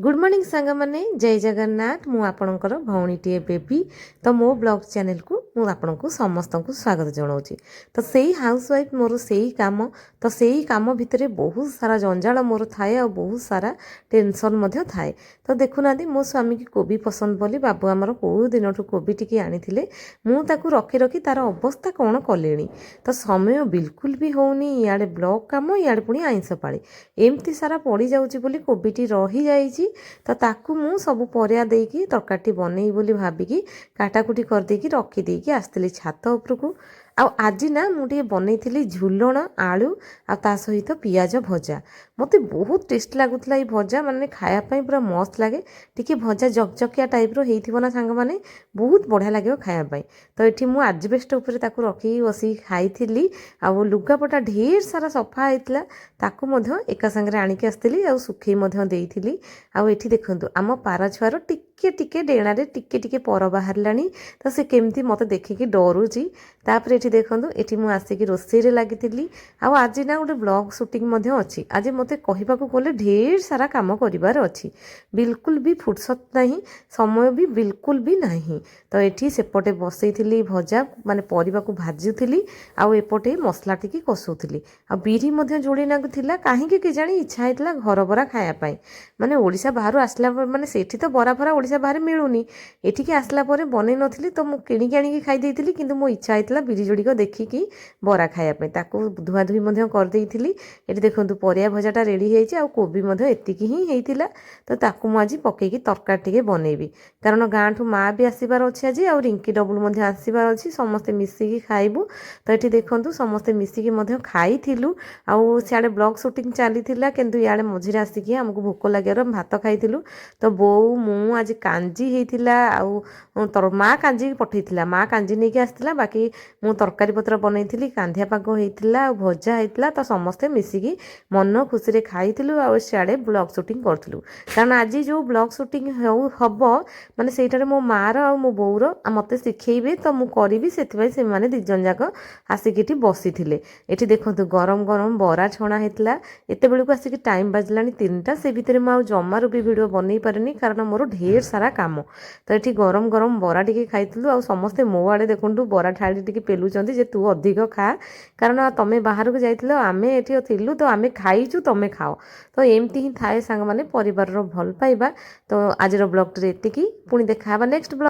Good morning सांग माने जय जगन्नाथ मु आपणकर भौणीटीए बेबी तो मो ब्लॉग चैनल को मु आपणको समस्त को स्वागत जनाऊँगी। तो सेही हाउसवाइफ मोर सेही काम तो सेही काम भितर बहुत सारा जंजाल मोर थाए और बहुत सारा टेंशन मध्य थाए। तो देखुना मो स्वामी की कोबी पसंद बोली बाबू आमर कौ दिन कोबी टी आनी मुझे रखी रखी तार अवस्था कौन कले तो समय बिल्कुल भी होनी इे ब्लॉक काम इे पुणी आइंस पाड़ी एमती सारा पड़ जाऊँगी बोली कोबीटी रही जाइए तो ताकू मु सब परिया देकी तरकारी बनई बोली भाबिकी काटाकुटी करदेकी रखीदेकी आसती छात उपरकू आज ना मुझे बनई झुलण आलू आ सहित पियाज भजा मत बहुत टेस्ट लगुला ये भजा माने खायापाई पूरा मस्त लगे टी भजा जकजकिया टाइप रो ना सांग माने बहुत बढ़िया लगे खायापाई। तो ये मुझे आजबेस्ट उपर रखी बस खाई आ लुगापटा ढेर सारा सफा होता ताकू एका सांगे आणिकी आसती आ सुखई देती आठी देखु आम पार छुआर टिके टिके डेणारे टिके टिके पर बाहरलानी तो से केमती मत देखिकी डरुची तापर ये देखूँ ये मुझे आसिक रोषे लगी आज ना गोटे ब्लॉग सुटिंग अच्छी आज मत कहवाक गले ढेर सारा कम कर अच्छी बिल्कुल भी फुर्सत नहीं समय भी बिल्कुल भी नहीं। तो ये सेपटे बसई भजा माने परिवा को भाजुली आउे मसला टी कषुली आ बिरी जोड़ी नागुला कहीं केजाणी इच्छा होता घर बरा खायापाई माने ओडिशा बाहर आसला माने सेठी तो बरा फरा ओडिशा बाहर मिलूनी एठिकी आसला परे बनै नथिली तो मु किणिकी आनिकी खाई देइथिली किंतु मो इच्छा होता बिरी जोड़िक देखिकी बरा खायापाई ताकू धुआ धुई कर देइथिली। एठी देखंतु परिया भजाटा रेडी होइछि आ कोबी एतिकी ही हेइतिला तो ताकू मु आज पकेकी तरकारी टिके बनैबी कारण गाँ ठू माँ भी आसबार अच्छे आज आ रिंकी डबुल आसबार अच्छी समस्ते मिसिकी खाइबू। तो ये देखंतु समस्ते मिसिकी खाइथिलु आउ सियाड़े ब्लॉग शूटिंग चलीथिला किंतु इयाड़े मझिरे आसिकी हमकु भोक लागियार भात खाइथिलु। तो बोऊ मु आज कांजी हेइथिला आउ माँ कांजी पठेइथिला माँ कांजी नेकी आसथिला बाकी मु तरकारी पत्र बनैथिली कांधिया पाग हेइथिला आ भजा हेइथिला तो समस्ते मिसिकी मन खुशी रे खाइथिलु आ सियाड़े ब्लॉग शूटिंग करथिलु कारण आज जो ब्लॉग शूटिंग हब माने सेइटारे मो माँ रो आ मो बोऊर मते सिखेइबे तो मु करिबी सेथिबाई से माने दी जन जाक आसिकी बसिथिले। एठी देखंतु गरम गरम बरा छणा हेइथिला एते बेलकु आसिकी टाइम बाजलानी 3टा से भितरे मु जमारू भी वीडियो बनई पारेनी कारण मोर ढेर सारा काम। तो ये गरम गरम बरा टी खाइलु आ समस्ते मो आड़े देखु बरा ठाड़ी टी पेलुंट जे तू अधिक खा कारण तुम्हें बाहर को जाइल आम ये थिलु तो आम खाइचु तुम्हें खाओ। तो एमती ही थाए सांग माने परिवार भल पाइबा। तो आज ब्लॉग टे एतिकी पुणी देखा नेक्स्ट ब्लॉग।